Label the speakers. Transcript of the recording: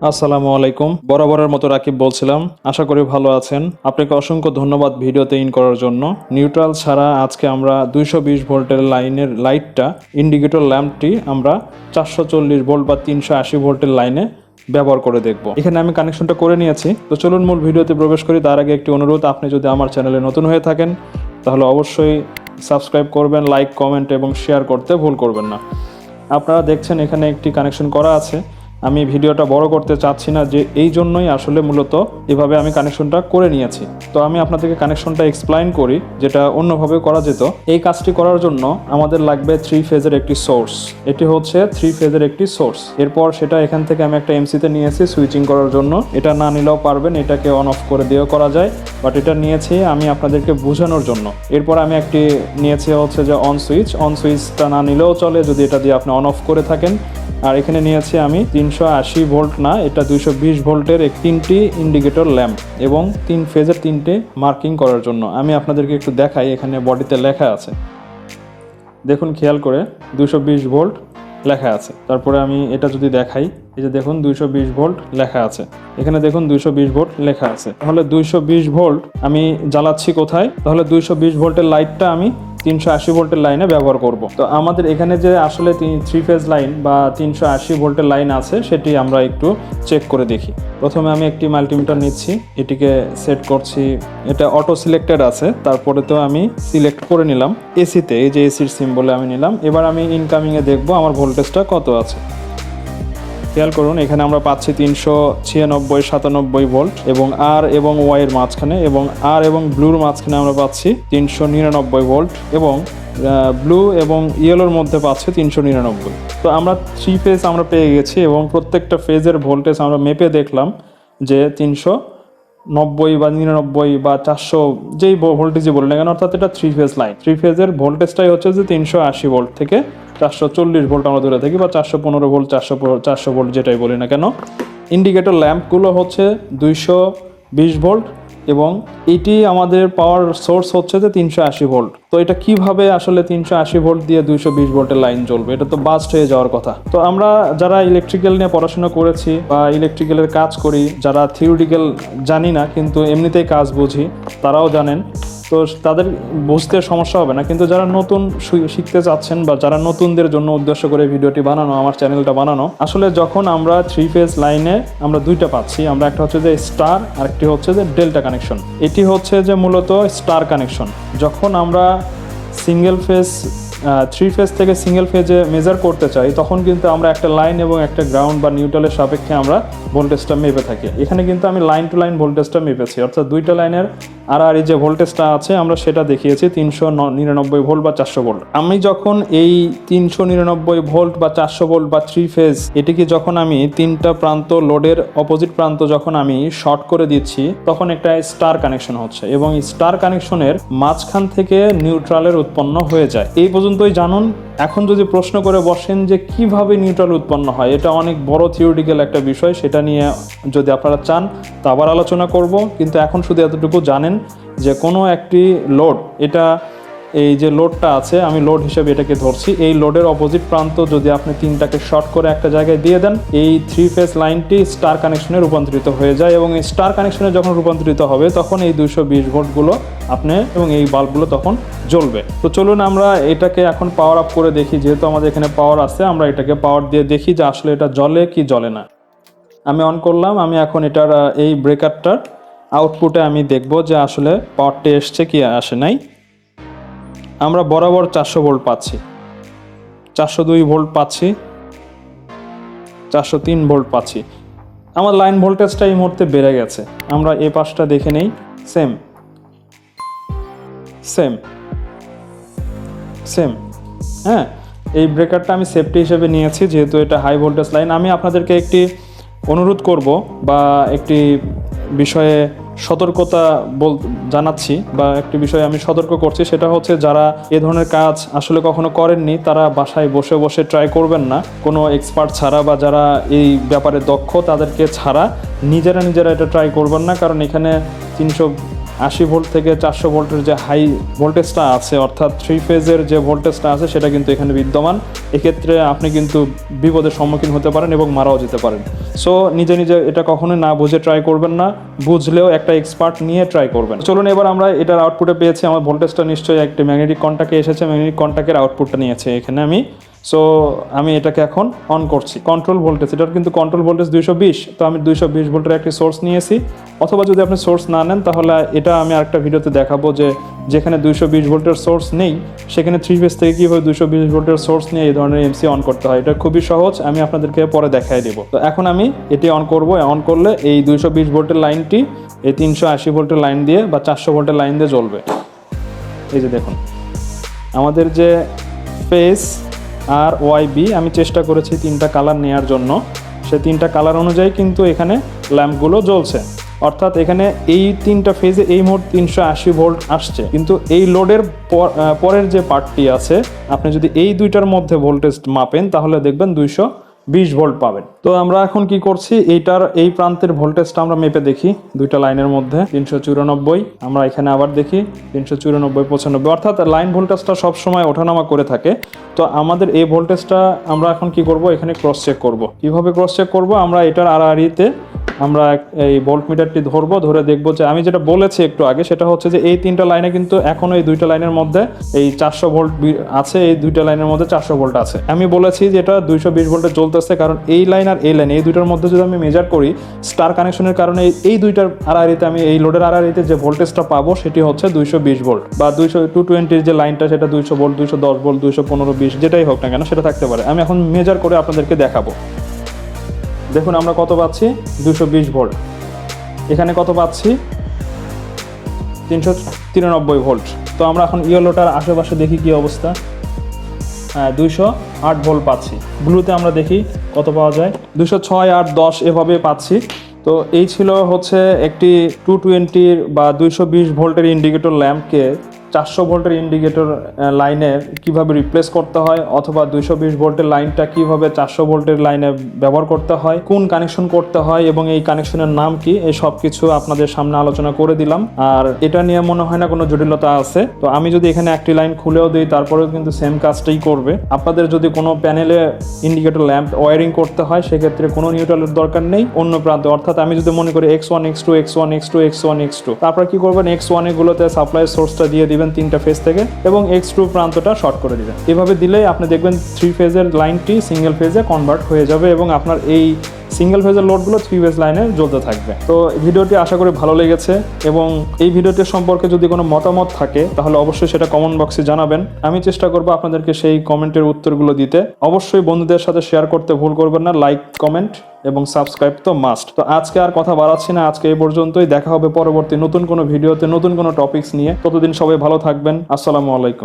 Speaker 1: আসসালামু আলাইকুম। বরাবরের মতো রাকিব বলছিলাম, আশা করি ভালো আছেন। আপনাকে অসংখ্য ধন্যবাদ ভিডিওতে ইন করার জন্য। নিউট্রাল ছাড়া আজকে আমরা 220 ভোল্টের লাইনের লাইটটা, ইন্ডিকেটর ল্যাম্পটি আমরা 440 ভোল্ট বা 380 ভোল্টের লাইনে ব্যবহার করে দেখব। এখানে আমি কানেকশনটা করে নিয়েছি। তো চলুন মূল ভিডিওতে প্রবেশ করি। তার আগে একটি অনুরোধ, আপনি যদি আমার চ্যানেলে নতুন হয়ে থাকেন তাহলে অবশ্যই সাবস্ক্রাইব করবেন, লাইক, কমেন্ট এবং শেয়ার করতে ভুল করবেন না। আপনারা দেখছেন এখানে একটি কানেকশন করা আছে। আমি ভিডিওটা বড় করতে চাচ্ছি না, যে এই জন্যই আসলে মূলত এভাবে আমি কানেকশনটা করে নিয়েছি। তো আমি আপনাদেরকে কানেকশনটা এক্সপ্লেইন করি, যেটা অন্যভাবে করা যেত। এই কাজটি করার জন্য আমাদের লাগবে 3 ফেজের একটি সোর্স। এটি হচ্ছে 3 ফেজের একটি সোর্স। এরপর সেটা এখান থেকে আমি একটা এমসিতে নিয়েছি সুইচিং করার জন্য। এটা না নিলেও পারবেন, এটাকে অন অফ করে দিয়েও করা যায়, বাট এটা নিয়েছি আমি আপনাদেরকে বোঝানোর জন্য। এরপর আমি একটি নিয়েছি হচ্ছে যে অন সুইচটা না নিলেও চলে যদি এটা দিয়ে আপনি অন অফ করে থাকেন। আর এখানে নিয়েছি আমি 380 ভোল্ট না, এটা 220 ভোল্টের 3টি ইন্ডিকেটর ল্যাম্প এবং 3 ফেজের 3টে মার্কিং করার জন্য। আমি আপনাদেরকে একটু দেখাই, এখানে বডিতে লেখা আছে, দেখুন খেয়াল করে 220 ভোল্ট লেখা আছে। তারপরে আমি এটা যদি দেখাই, এই যে দেখুন 220 ভোল্ট লেখা আছে, এখানে দেখুন 220 ভোল্ট লেখা আছে। তাহলে 220 ভোল্ট আমি জ্বালাচ্ছি কোথায়? তাহলে 220 ভোল্টের লাইটটা আমি 380 ভোল্টের লাইনে ব্যবহার করব। তো আমাদের এখানে যে আসলে 3 ফেজ লাইন বা 380 ভোল্টের লাইন আছে, সেটি আমরা একটু চেক করে দেখি। প্রথমে আমি একটি মাল্টিমিটার নিচ্ছি, এটিকে সেট করছি। এটা অটো সিলেক্টেড আছে, তারপরে তো আমি সিলেক্ট করে নিলাম এসিতে, এই যে এসির সিম্বলে আমি নিলাম। এবার আমি ইনকামিংয়ে দেখব আমার ভোল্টেজটা কত আছে। খেয়াল করুন, এখানে আমরা পাচ্ছি 396-97 ভোল্ট এবং আর এবং ওয়াই এর মাঝখানে, এবং আর এবং ব্লুর মাঝখানে আমরা পাচ্ছি 399 ভোল্ট, এবং ব্লু এবং ইয়েলোর মধ্যে পাচ্ছি 399। তো আমরা 3 ফেজ আমরা পেয়ে গেছি এবং প্রত্যেকটা ফেজের ভোল্টেজ আমরা মেপে দেখলাম যে 390 বা 99 বা 400 যেই ভোল্টেজই বলি না কেন, অর্থাৎ এটা 3 ফেজ লাইন। 3 ফেজের ভোল্টেজটাই হচ্ছে যে 380 ভোল্ট থেকে 440 ভোল্ট আমরা ধরে থাকি, বা 415 ভোল্ট, 400 ভোল্ট যেটাই বলি না কেন। ইন্ডিকেটর ল্যাম্পগুলো হচ্ছে 220 ভোল্ট এবং এটি আমাদের পাওয়ার সোর্স হচ্ছে যে 380 ভোল্ট। তো এটা কিভাবে আসলে 380 ভোল্ট দিয়ে 220 ভোল্টের লাইন জ্বলবে? এটা তো বাস্ট হয়ে যাওয়ার কথা। তো আমরা যারা ইলেকট্রিক্যাল নিয়ে পড়াশোনা করেছি বা ইলেকট্রিক্যালের কাজ করি, যারা থিওরিটিক্যাল জানি না কিন্তু এমনিতেই কাজ বুঝি, তারাও জানেন, তো তাদের বুঝতে সমস্যা হবে না। কিন্তু যারা নতুন শিখতে চাচ্ছেন বা যারা নতুনদের জন্য উদ্দেশ্য করে ভিডিওটি বানানো, আমার চ্যানেলটা বানানো, আসলে যখন আমরা 3 ফেজ লাইনে আমরা দুইটা পাচ্ছি, আমরা একটা হচ্ছে যে স্টার আর একটি হচ্ছে যে ডেল্টা কানেকশন। এটি হচ্ছে যে মূলত স্টার কানেকশন। যখন আমরা সিঙ্গেল ফেজ 3 ফেজ থেকে সিঙ্গেল ফেজে মেজার করতে চাই, তখন কিন্তু আমরা একটা লাইন এবং একটা গ্রাউন্ড বা নিউট্রালের সাপেক্ষে আমরা ভোল্টেজটা মেপে থাকি। এখানে কিন্তু আমি লাইন টু লাইন ভোল্টেজটা মেপেছি, অর্থাৎ দুইটা লাইনের আর যে ভোল্টেজটা আছে আমরা সেটা দেখিয়েছি 399 ভোল্ট বা 400 ভোল্ট। আমি যখন এই 399 ভোল্ট বা 400 ভোল্ট বা 3 ফেজ এটিকে যখন আমি 3টা প্রান্ত লোডের অপোজিট প্রান্ত যখন আমি শর্ট করে দিচ্ছি, তখন একটা স্টার কানেকশন হচ্ছে এবং স্টার কানেকশনের মাঝখান থেকে নিউট্রালের উৎপন্ন হয়ে যায়। এই পর্যন্তই জানুন। এখন যদি প্রশ্ন করে বসেন যে কিভাবে নিউট্রাল উৎপন্ন হয়, এটা অনেক বড় থিওরিটিক্যাল একটা বিষয়, সেটা নিয়ে যদি আপনারা চান তা আবার আলোচনা করব। কিন্তু এখন শুধু এতটুকু জানেন যে কোনো একটি লোড, এটা এই যে লোডটা আছে, আমি লোড হিসেবে এটাকে ধরছি, এই লোডের অপোজিট প্রান্ত যদি আপনি 3টাকে শর্ট করে একটা জায়গায় দিয়ে দেন, এই 3 ফেজ লাইনটি স্টার কানেকশনে রূপান্তরিত হয়ে যায় এবং এই স্টার কানেকশনে যখন রূপান্তরিত হবে তখন এই 220 ভোল্টগুলো আপনি এবং এই বাল্বগুলো তখন জ্বলবে। তো চলুন আমরা এটাকে এখন পাওয়ার আপ করে দেখি। যেহেতু আমাদের এখানে পাওয়ার আছে, আমরা এটাকে পাওয়ার দিয়ে দেখি যে আসলে এটা জ্বলে কি জ্বলে না। আমি অন করলাম। আমি এখন এটার এই ব্রেকারটার আউটপুটে আমি দেখব যে আসলে পাওয়ারটা এসছে কি আসে নাই। আমরা বরাবর 400 ভোল্ট পাচ্ছি, 402 ভোল্ট পাচ্ছি, 403 ভোল্ট পাচ্ছি। আমার লাইন ভোল্টেজটা এই মুহূর্তে বেড়ে গেছে। আমরা এই পাশটা দেখে নেই, সেম সেম সেম। হ্যাঁ, এই ব্রেকারটা আমি সেফটি হিসেবে নিয়েছি যেহেতু এটা হাই ভোল্টেজ লাইন। আমি আপনাদেরকে একটি অনুরোধ করব বা একটি বিষয়ে সতর্কতা জানাচ্ছি বা একটি বিষয়ে আমি সতর্ক করছি, সেটা হচ্ছে যারা এ ধরনের কাজ আসলে কখনো করেননি তারা বাসায় বসে বসে ট্রাই করবেন না, কোনো এক্সপার্ট ছাড়া বা যারা এই ব্যাপারে দক্ষ তাদেরকে ছাড়া নিজেরা এটা ট্রাই করবেন না। কারণ এখানে 80 ভোল্ট থেকে 400 ভোল্টের যে হাই ভোল্টেজটা আছে, অর্থাৎ 3 ফেজের যে ভোল্টেজটা আছে সেটা কিন্তু এখানে বিদ্যমান। এক্ষেত্রে আপনি কিন্তু বিপদের সম্মুখীন হতে পারেন এবং মারাও যেতে পারেন। সো নিজে নিজে এটা কখনোই না বুঝে ট্রাই করবেন না, বুঝলেও একটা এক্সপার্ট নিয়ে ট্রাই করবেন। চলুন এবার আমরা এটার আউটপুটে পেয়েছি আমার ভোল্টেজটা নিশ্চয়ই একটি ম্যাগনেটিক কন্ট্যাক্টে এসেছে, ম্যাগনেটিক কন্ট্যাক্টের আউটপুটটা নিয়েছে এখানে আমি। সো আমি এটাকে এখন অন করছি। কন্ট্রোল ভোল্টেজ, এটার কিন্তু কন্ট্রোল ভোল্টেজ 220, তো আমি 220 ভোল্টের একটি সোর্স নিয়েছি। অথবা যদি আপনি সোর্স না নেন তাহলে এটা আমি আরেকটা ভিডিওতে দেখাবো যে যেখানে 220 ভোল্টের সোর্স নেই সেখানে 3 ফেজ থেকে কীভাবে 220 ভোল্টের সোর্স নিয়ে এই ধরনের এমসি অন করতে হয়। এটা খুবই সহজ, আমি আপনাদেরকে পরে দেখাই দেবো। তো এখন আমি এটি অন করব। অন করলে এই 220 ভোল্টের লাইনটি এই 380 ভোল্টের লাইন দিয়ে বা 400 ভোল্টের লাইন দিয়ে জ্বলবে। এই যে দেখুন আমাদের যে ফেজ আর ওয়াইবি আমি চেষ্টা করেছি 3টা কালার নেওয়ার জন্য, সে 3টা কালার অনুযায়ী কিন্তু এখানে ল্যাম্পগুলো জ্বলছে। অর্থাৎ এখানে এই 3টা ফেজে এই মুহূর্তে 380 ভোল্ট আসছে, কিন্তু এই লোডের পরের যে পার্টটি আছে আপনি যদি এই দুইটার মধ্যে ভোল্টেজ মাপেন তাহলে দেখবেন 220 ভোল্ট পাবেন। তো আমরা এখন কি করছি, এইটার এই প্রান্তের ভোল্টেজটা আমরা মেপে দেখি দুইটা লাইনের মধ্যে 394, আমরা এখানে আবার দেখি 394, 95, অর্থাৎ লাইন ভোল্টেজটা সবসময় ওঠানামা করে থাকে। তো আমাদের এই ভোল্টেজটা আমরা এখন কি করব, এখানে ক্রস চেক করব। কিভাবে ক্রস চেক করব, আমরা এটার আড়াআড়িতে আমরা এই ভোল্ট মিটারটি ধরবো, ধরে দেখবো যে আমি যেটা বলেছি একটু আগে সেটা হচ্ছে যে এই 3টা লাইনে কিন্তু এখনো এই 2টা লাইনের মধ্যে এই 400 ভোল্ট আছে, এই 2টা লাইনের মধ্যে 400 ভোল্ট আছে। আমি বলেছি যে এটা 220 ভোল্টে চলতেছে, কারণ এই লাইন আর এই লাইন এই দুইটার মধ্যে যদি আমি মেজার করি স্টার কানেকশনের কারণে এই দুইটার আড়াআড়িতে আমি এই লোডের আড়াআড়িতে যে ভোল্টেজটা পাবো সেটি হচ্ছে 220 ভোল্ট বা 220 যে লাইনটা সেটা 200 ভোল্ট, 210 ভোল্ট, 215, 20 যেটাই হোক না কেন সেটা থাকতে পারে। আমি এখন মেজার করে আপনাদেরকে দেখাবো। দেখুন আমরা কত পাচ্ছি, 220 ভোল্ট। এখানে কত পাচ্ছি, 393 ভোল্ট। তো আমরা এখন ইয়েলোটার আশেপাশে দেখি কি অবস্থা। হ্যাঁ 208 ভোল্ট পাচ্ছি। ব্লুতে আমরা দেখি কত পাওয়া যায়, 206, 8, 10 এভাবে পাচ্ছি। তো এই ছিল হচ্ছে একটি 220 বা 220 ভোল্টের ইন্ডিকেটর ল্যাম্পকে 400 ভোল্টের ইন্ডিকেটর লাইনে কিভাবে রিপ্লেস করতে হয়, অথবা 220 ভোল্টের লাইনটা কিভাবে 400 ভোল্টের লাইনে ব্যবহার করতে হয়, কোন কানেকশন করতে হয় এবং এই কানেকশনের নাম কি, এই সব কিছু আপনাদের সামনে আলোচনা করে দিলাম। আর এটা নিয়ে মনে হয় না কোনো জটিলতা আছে। তো আমি যদি এখানে একটি লাইন খুলেও দিই তারপরেও কিন্তু সেম কাজটাই করবে। আপনাদের যদি কোনো প্যানেলে ইন্ডিকেটর ল্যাম্প ওয়ারিং করতে হয় সেক্ষেত্রে কোনো নিউট্রালের দরকার নেই। অন্য প্রান্তে অর্থাৎ আমি যদি মনে করি x1, x2, x1, x2, x1, x2, তারপর কি করবেন, x1 এগুলোতে সাপ্লাই সোর্সটা দিয়ে দিবেন 3টা ফেজ থেকে এবং x2 প্রান্তটা শর্ট করে দিবেন। এভাবে দিলেই আপনি দেখবেন 3 ফেজের লাইনটি সিঙ্গেল ফেজে কনভার্ট হয়ে যাবে এবং আপনার এই সিঙ্গেল ফেজের লোডগুলো 3 ফেজ লাইনে জ্বলতে থাকবে। তো ভিডিওটি আশা করি ভালো লেগেছে এবং এই ভিডিওটি সম্পর্কে যদি কোনো মতামত থাকে তাহলে অবশ্যই সেটা কমেন্ট বক্সে জানাবেন। আমি চেষ্টা করব আপনাদেরকে সেই কমেন্টের উত্তরগুলো দিতে। অবশ্যই বন্ধুদের সাথে শেয়ার করতে ভুল করবেন না, লাইক, কমেন্ট এবং সাবস্ক্রাইব তো মাস্ট। তো আজকে আর কথা বাড়াচ্ছি না, আজকে এই পর্যন্তই। দেখা হবে পরবর্তী নতুন কোনো ভিডিওতে নতুন কোনো টপিকস নিয়ে। ততদিন সবাই ভালো থাকবেন। আসসালামু আলাইকুম।